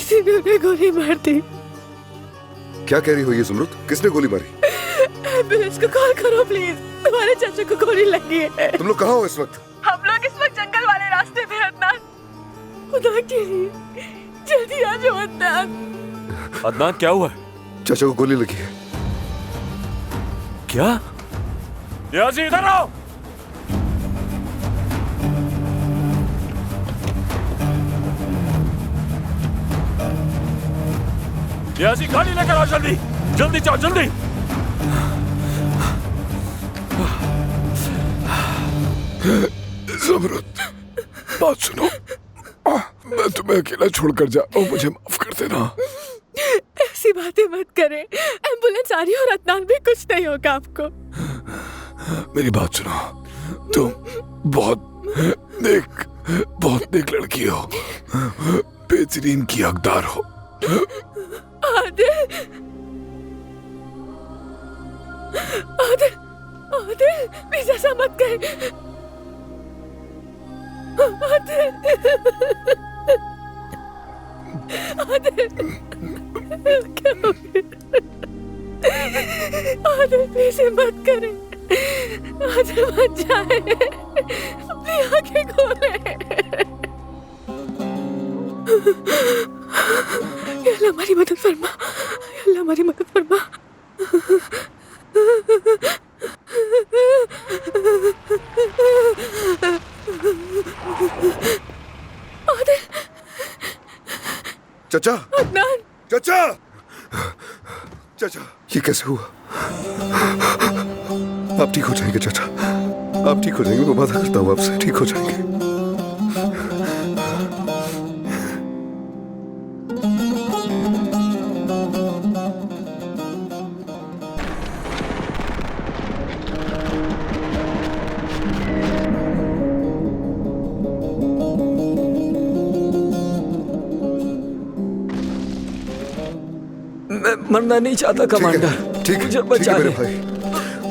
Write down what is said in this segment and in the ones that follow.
किसी ने उन्हें गोली मार दी। क्या कह रही हो ये ज़ुमरुद? किसने गोली मारी? एम्बुलेंस को कॉल करो प्लीज, तुम्हारे चाचा को गोली लगी है। तुम लोग कहाँ हो इस वक्त? हम लोग इस वक्त जंगल वाले रास्ते पे हैं अदनान। खुदा के लिए जल्दी आ जाओ अदनान। अदनान क्या हुआ है? चाचा को गोली लगी है। क्या? नियाजी इधर आओ। नियाजी गाड़ी लेकर आओ, जल्दी जल्दी जाओ जल्दी। ज़मरुद, बात सुनो। मैं तुम्हें अकेला छोड़कर जा रहा हूँ, मुझे माफ कर देना। ऐसी बातें मत करें, एम्बुलेंस आ रही है और अदनान भी कुछ नहीं होगा आपको। मेरी बात सुनो, तुम बहुत नेक लड़की हो, बेहतरीन की हकदार हो। आदिल, आदिल, आदिल, प्लीज ऐसा मत कहें। आदिल, आदिल, क्या हो गया? आदिल प्लीज मत करें, आदिल मत जाए, अपनी आंखें खोले। या अल्लाह हमारी मदद फरमा, या अल्लाह हमारी मदद फरमा। आदिल, चाचा, अदनान, चाचा, चाचा, ये कैसे हुआ? आप ठीक हो जाएंगे चाचा, आप ठीक हो जाएंगे, मैं वादा करता हूँ आपसे, ठीक हो जाएंगे। मैं मरना नहीं चाहता कमांडर, ठीक मुझे है बचा मेरे ले। भाई,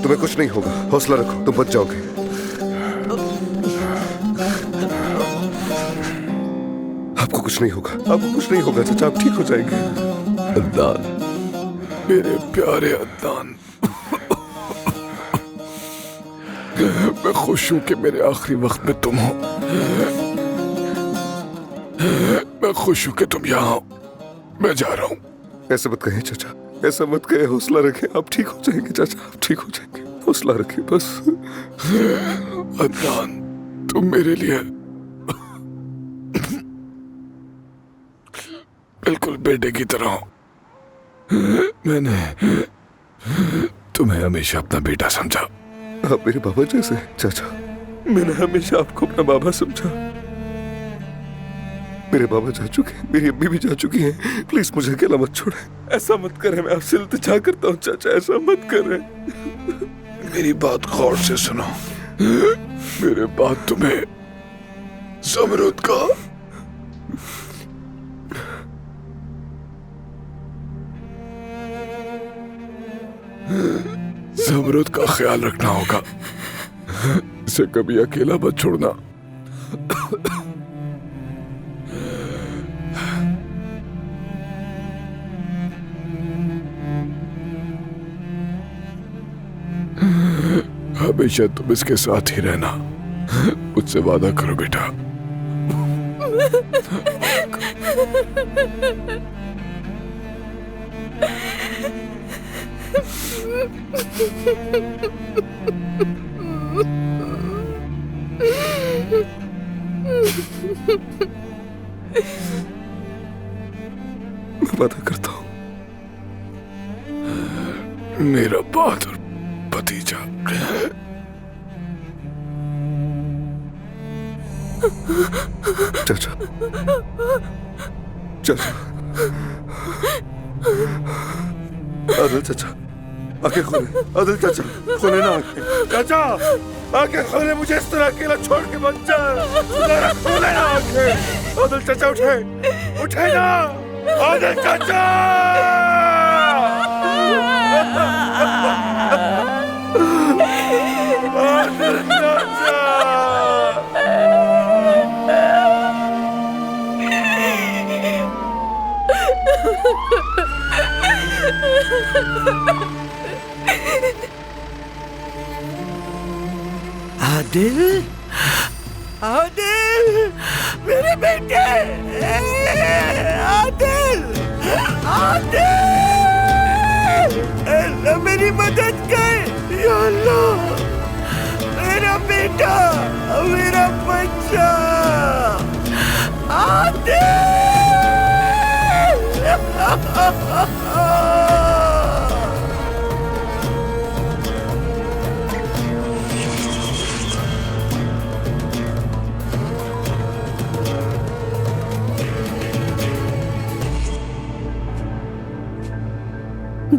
तुम्हें कुछ नहीं होगा, हौसला रखो, तुम बच जाओगे। आपको कुछ नहीं होगा, आपको कुछ नहीं होगा चाचा, आप ठीक हो जाएंगे। अदनान, मेरे प्यारे अदनान, मैं खुश हूं कि मेरे आखिरी वक्त में तुम हो। मैं खुश हूं कि तुम यहाँ हो। मैं जा रहा हूँ। ऐसा मत कहें चाचा, ऐसा मत कहें, हौसला रखें, आप ठीक हो जाएंगे चाचा, आप ठीक हो जाएंगे, हौसला रखें बस। अदनान, तुम मेरे लिए बिल्कुल बेटे की तरह हो। मैंने तुम्हें हमेशा अपना बेटा समझा। आप मेरे बाबा जैसे हैं चाचा, मैंने हमेशा आपको अपना बाबा समझा। मेरे बाबा जा चुके हैं, मेरी अम्मी भी जा चुकी हैं, प्लीज मुझे अकेला मत छोड़ें, ऐसा मत करें, मैं आपसे इल्तिजा करता हूँ चाचा, ऐसा मत करें। मेरी बात गौर से सुनो, मेरे बाद तुम्हें ज़मरुद का ज़मरुद का ख्याल रखना होगा, इसे कभी अकेला मत छोड़ना। हमेशा तुम इसके साथ ही रहना, मुझसे वादा करो बेटा। मैं वादा करता हूँ। मेरा बहादुर भतीजा। चाचा, चाचा, आदिल चाचा, आंखें खोले, आदिल चाचा, खोले ना आंखें, चाचा, आंखें खोले, मुझे इस तरह अकेला छोड़ के मत जा, जरा खोले ना आंखें, आदिल चाचा उठे, उठे ना, आदिल चाचा, आदिल चाचा। आदिल, आदिल, मेरे बेटे, आदिल, आदिल, अल्लाह मेरी मदद कर, या अल्लाह, मेरा बेटा, मेरा बच्चा, आदिल।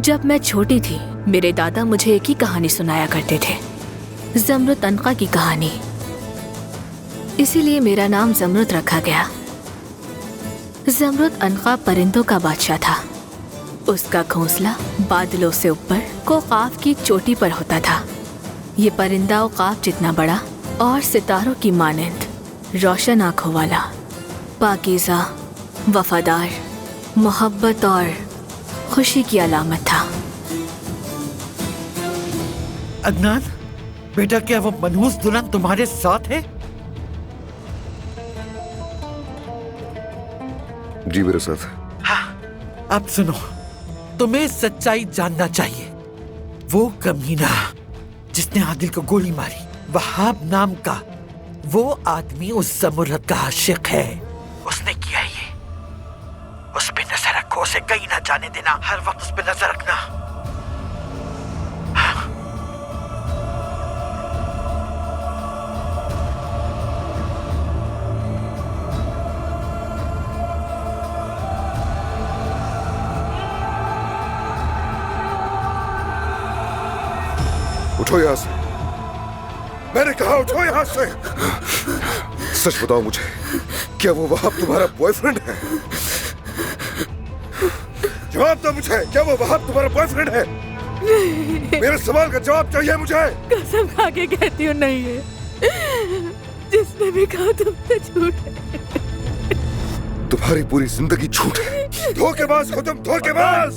जब मैं छोटी थी मेरे दादा मुझे एक ही कहानी सुनाया करते थे, ज़मरुद अनका की कहानी। इसीलिए मेरा नाम ज़मरुद रखा गया। ज़मरुद अनका परिंदों का बादशाह था। उसका घोंसला बादलों से ऊपर कोकाफ की चोटी पर होता था। ये परिंदा औकाफ जितना बड़ा और सितारों की मानंद, रोशन आँखों वाला, पाकीज़ा, वफादार, मोहब्बत और खुशी की अलामत था। अदनान, बेटा क्या वो मनहूस दुल्हन तुम्हारे साथ है? जी मेरे साथ। हाँ, अब सुनो, तुम्हें सच्चाई जानना चाहिए। वो कमीना जिसने आदिल को गोली मारी, वहाब नाम का वो आदमी उस ज़मरुद का आशिक है। उसने किया ये। उस पे नजर रखो, उसे कहीं ना जाने देना, हर वक्त उस पे नजर रखना। उठो यहाँ से, मैंने कहा उठो यहाँ से। सच बताओ मुझे, क्या वो वहाब तुम्हारा बॉयफ्रेंड है? जवाब दो मुझे, क्या वो वहाब तुम्हारा बॉयफ्रेंड है? मेरे सवाल का जवाब चाहिए मुझे। कसम खा के कहती हूँ नहीं है। जिसने भी कहा तुम तो झूठ है। तुम्हारी पूरी जिंदगी झूठ है। धोखेबाज हो तुम, धोखेबाज।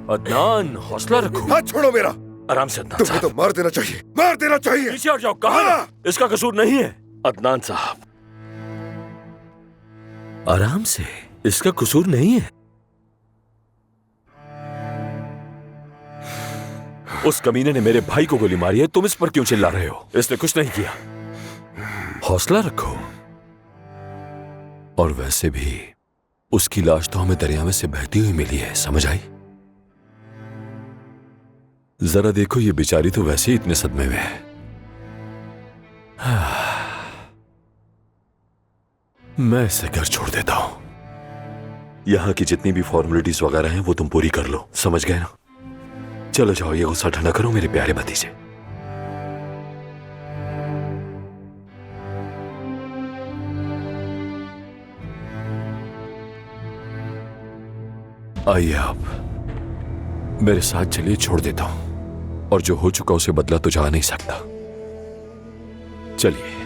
अदनान, हौसला रखो। हाथ छोड़ो मेरा। आराम से अदनान तुम्हें तो साहब। मार देना चाहिए, मार देना चाहिए। पीछे हट जाओ, कहा ना, इसका कसूर नहीं है। अदनान साहब, आराम से, इसका कसूर नहीं है। उस कमीने ने मेरे भाई को गोली मारी है, तुम इस पर क्यों चिल्ला रहे हो? इसने कुछ नहीं किया। हौसला रखो। और वैसे भी उसकी लाश तो हमें दरिया में से बहती हुई मिली है, समझ आई? जरा देखो, ये बेचारी तो वैसे ही इतने सदमे में है। मैं इसे घर छोड़ देता हूं। यहां की जितनी भी फॉर्मेलिटीज वगैरह हैं वो तुम पूरी कर लो, समझ गए ना? चलो जाओ, ये गुस्सा ठंडा करो मेरे प्यारे भतीजे। आइए आप मेरे साथ चलिए, छोड़ देता हूं। और जो हो चुका उसे बदला तो जा नहीं सकता। चलिए।